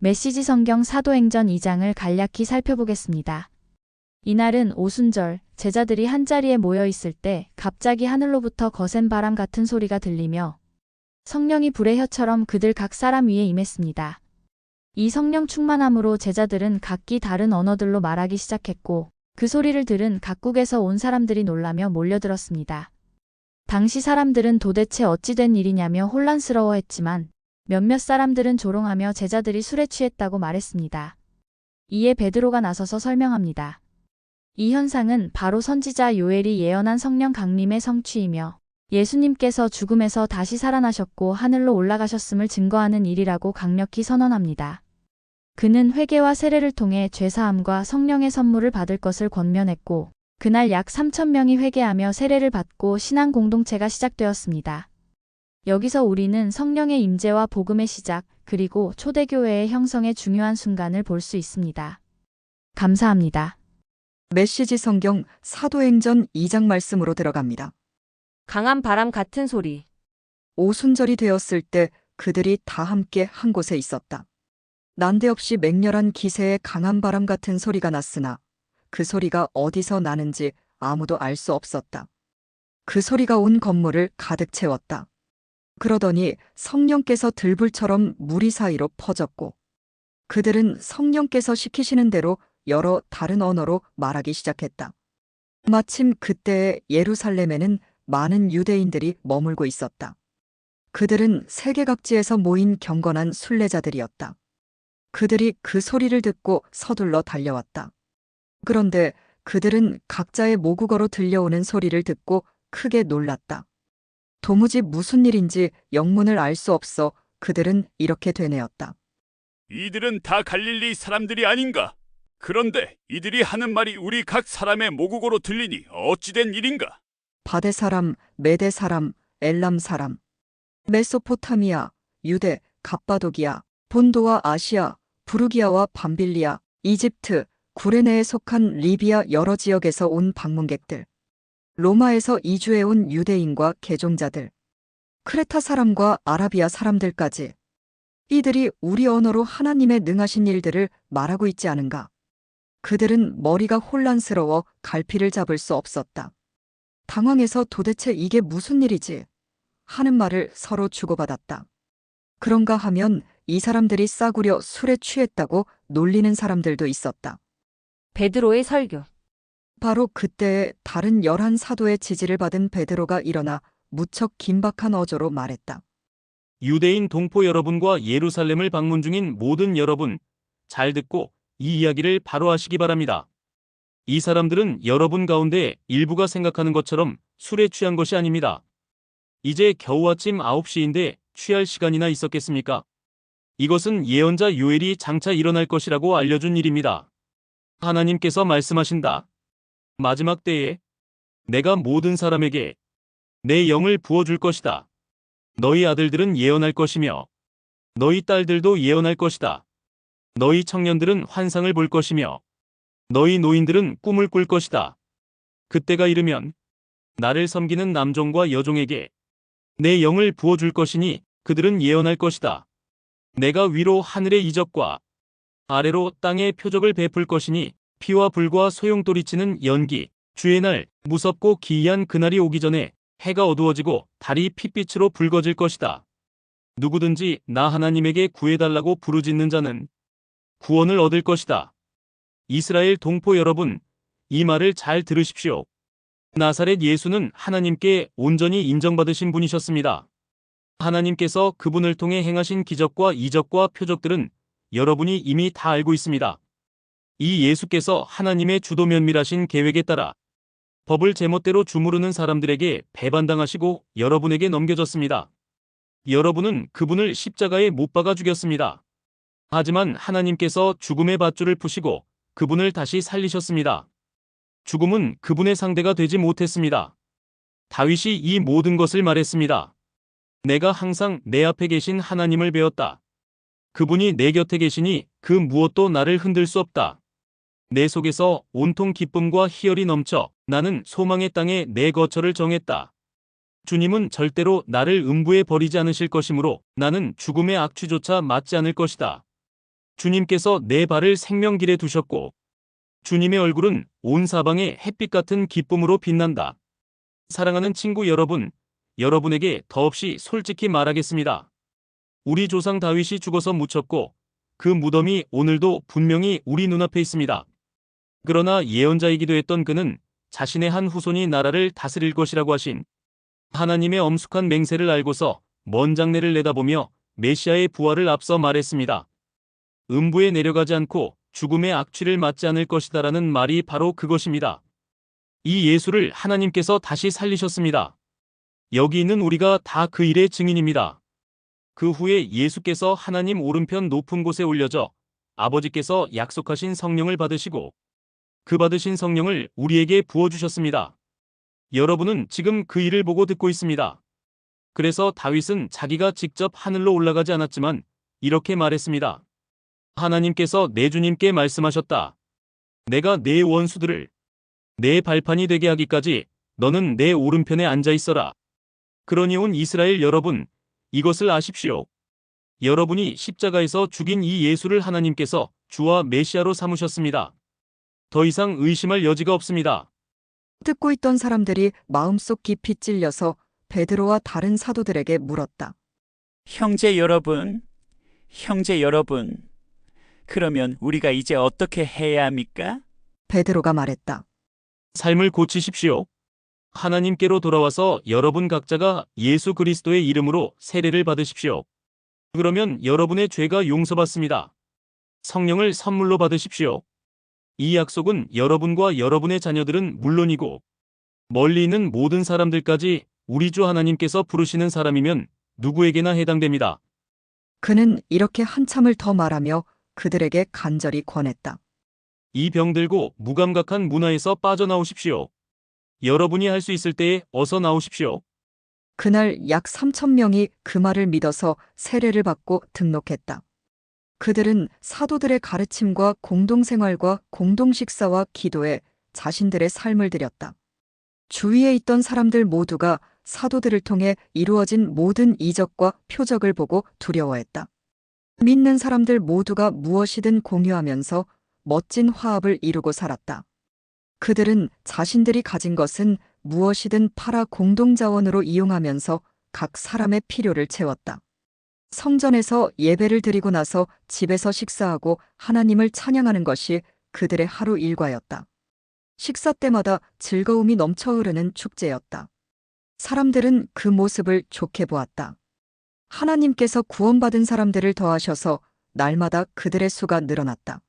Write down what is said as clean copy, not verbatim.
메시지 성경 사도행전 2장을 간략히 살펴보겠습니다. 이날은 오순절, 제자들이 한자리에 모여 있을 때 갑자기 하늘로부터 거센 바람 같은 소리가 들리며 성령이 불의 혀처럼 그들 각 사람 위에 임했습니다. 이 성령 충만함으로 제자들은 각기 다른 언어들로 말하기 시작했고 그 소리를 들은 각국에서 온 사람들이 놀라며 몰려들었습니다. 당시 사람들은 도대체 어찌 된 일이냐며 혼란스러워했지만 몇몇 사람들은 조롱하며 제자들이 술에 취했다고 말했습니다. 이에 베드로가 나서서 설명합니다. 이 현상은 바로 선지자 요엘이 예언한 성령 강림의 성취이며 예수님께서 죽음에서 다시 살아나셨고 하늘로 올라가셨음을 증거하는 일이라고 강력히 선언합니다. 그는 회개와 세례를 통해 죄사함과 성령의 선물을 받을 것을 권면했고 그날 약 3,000명이 회개하며 세례를 받고 신앙 공동체가 시작되었습니다. 여기서 우리는 성령의 임재와 복음의 시작, 그리고 초대교회의 형성의 중요한 순간을 볼 수 있습니다. 감사합니다. 메시지 성경 사도행전 2장 말씀으로 들어갑니다. 강한 바람 같은 소리. 오순절이 되었을 때 그들이 다 함께 한 곳에 있었다. 난데없이 맹렬한 기세의 강한 바람 같은 소리가 났으나 그 소리가 어디서 나는지 아무도 알 수 없었다. 그 소리가 온 건물을 가득 채웠다. 그러더니 성령께서 들불처럼 무리 사이로 퍼졌고 그들은 성령께서 시키시는 대로 여러 다른 언어로 말하기 시작했다. 마침 그때에 예루살렘에는 많은 유대인들이 머물고 있었다. 그들은 세계 각지에서 모인 경건한 순례자들이었다. 그들이 그 소리를 듣고 서둘러 달려왔다. 그런데 그들은 각자의 모국어로 들려오는 소리를 듣고 크게 놀랐다. 도무지 무슨 일인지 영문을 알 수 없어 그들은 이렇게 되뇌었다. 이들은 다 갈릴리 사람들이 아닌가? 그런데 이들이 하는 말이 우리 각 사람의 모국어로 들리니 어찌된 일인가? 바데 사람, 메데 사람, 엘람 사람, 메소포타미아, 유대, 갑바도기아, 본도와 아시아, 부르기아와 밤빌리아, 이집트, 구레네에 속한 리비아 여러 지역에서 온 방문객들, 로마에서 이주해 온 유대인과 개종자들, 크레타 사람과 아라비아 사람들까지 이들이 우리 언어로 하나님의 능하신 일들을 말하고 있지 않은가? 그들은 머리가 혼란스러워 갈피를 잡을 수 없었다. 당황해서 도대체 이게 무슨 일이지? 하는 말을 서로 주고받았다. 그런가 하면 이 사람들이 싸구려 술에 취했다고 놀리는 사람들도 있었다. 베드로의 설교. 바로 그때에 다른 11 사도의 지지를 받은 베드로가 일어나 무척 긴박한 어조로 말했다. 유대인 동포 여러분과 예루살렘을 방문 중인 모든 여러분, 잘 듣고 이 이야기를 바로 하시기 바랍니다. 이 사람들은 여러분 가운데 일부가 생각하는 것처럼 술에 취한 것이 아닙니다. 이제 겨우 아침 9시인데 취할 시간이나 있었겠습니까? 이것은 예언자 요엘이 장차 일어날 것이라고 알려준 일입니다. 하나님께서 말씀하신다. 마지막 때에 내가 모든 사람에게 내 영을 부어줄 것이다. 너희 아들들은 예언할 것이며 너희 딸들도 예언할 것이다. 너희 청년들은 환상을 볼 것이며 너희 노인들은 꿈을 꿀 것이다. 그때가 이르면 나를 섬기는 남종과 여종에게 내 영을 부어줄 것이니 그들은 예언할 것이다. 내가 위로 하늘의 이적과 아래로 땅의 표적을 베풀 것이니 피와 불과 소용돌이치는 연기, 주의 날, 무섭고 기이한 그날이 오기 전에 해가 어두워지고 달이 핏빛으로 붉어질 것이다. 누구든지 나 하나님에게 구해달라고 부르짖는 자는 구원을 얻을 것이다. 이스라엘 동포 여러분, 이 말을 잘 들으십시오. 나사렛 예수는 하나님께 온전히 인정받으신 분이셨습니다. 하나님께서 그분을 통해 행하신 기적과 이적과 표적들은 여러분이 이미 다 알고 있습니다. 이 예수께서 하나님의 주도 면밀하신 계획에 따라 법을 제멋대로 주무르는 사람들에게 배반당하시고 여러분에게 넘겨졌습니다. 여러분은 그분을 십자가에 못 박아 죽였습니다. 하지만 하나님께서 죽음의 밧줄을 푸시고 그분을 다시 살리셨습니다. 죽음은 그분의 상대가 되지 못했습니다. 다윗이 이 모든 것을 말했습니다. 내가 항상 내 앞에 계신 하나님을 배웠다. 그분이 내 곁에 계시니 그 무엇도 나를 흔들 수 없다. 내 속에서 온통 기쁨과 희열이 넘쳐 나는 소망의 땅에 내 거처를 정했다. 주님은 절대로 나를 음부에 버리지 않으실 것이므로 나는 죽음의 악취조차 맞지 않을 것이다. 주님께서 내 발을 생명길에 두셨고 주님의 얼굴은 온 사방에 햇빛 같은 기쁨으로 빛난다. 사랑하는 친구 여러분, 여러분에게 더없이 솔직히 말하겠습니다. 우리 조상 다윗이 죽어서 묻혔고 그 무덤이 오늘도 분명히 우리 눈앞에 있습니다. 그러나 예언자이기도 했던 그는 자신의 한 후손이 나라를 다스릴 것이라고 하신 하나님의 엄숙한 맹세를 알고서 먼 장래를 내다보며 메시아의 부활을 앞서 말했습니다. 음부에 내려가지 않고 죽음의 악취를 맡지 않을 것이다라는 말이 바로 그것입니다. 이 예수를 하나님께서 다시 살리셨습니다. 여기 있는 우리가 다 그 일의 증인입니다. 그 후에 예수께서 하나님 오른편 높은 곳에 올려져 아버지께서 약속하신 성령을 받으시고 그 받으신 성령을 우리에게 부어주셨습니다. 여러분은 지금 그 일을 보고 듣고 있습니다. 그래서 다윗은 자기가 직접 하늘로 올라가지 않았지만 이렇게 말했습니다. 하나님께서 내 주님께 말씀하셨다. 내가 내 원수들을 내 발판이 되게 하기까지 너는 내 오른편에 앉아 있어라. 그러니 온 이스라엘 여러분, 이것을 아십시오. 여러분이 십자가에서 죽인 이 예수를 하나님께서 주와 메시아로 삼으셨습니다. 더 이상 의심할 여지가 없습니다. 듣고 있던 사람들이 마음속 깊이 찔려서 베드로와 다른 사도들에게 물었다. 형제 여러분, 그러면 우리가 이제 어떻게 해야 합니까? 베드로가 말했다. 삶을 고치십시오. 하나님께로 돌아와서 여러분 각자가 예수 그리스도의 이름으로 세례를 받으십시오. 그러면 여러분의 죄가 용서받습니다. 성령을 선물로 받으십시오. 이 약속은 여러분과 여러분의 자녀들은 물론이고 멀리 있는 모든 사람들까지 우리 주 하나님께서 부르시는 사람이면 누구에게나 해당됩니다. 그는 이렇게 한참을 더 말하며 그들에게 간절히 권했다. 이 병들고 무감각한 문화에서 빠져나오십시오. 여러분이 할 수 있을 때에 어서 나오십시오. 그날 약 3,000명이 그 말을 믿어서 세례를 받고 등록했다. 그들은 사도들의 가르침과 공동생활과 공동식사와 기도에 자신들의 삶을 들였다. 주위에 있던 사람들 모두가 사도들을 통해 이루어진 모든 이적과 표적을 보고 두려워했다. 믿는 사람들 모두가 무엇이든 공유하면서 멋진 화합을 이루고 살았다. 그들은 자신들이 가진 것은 무엇이든 팔아 공동자원으로 이용하면서 각 사람의 필요를 채웠다. 성전에서 예배를 드리고 나서 집에서 식사하고 하나님을 찬양하는 것이 그들의 하루 일과였다. 식사 때마다 즐거움이 넘쳐 흐르는 축제였다. 사람들은 그 모습을 좋게 보았다. 하나님께서 구원받은 사람들을 더하셔서 날마다 그들의 수가 늘어났다.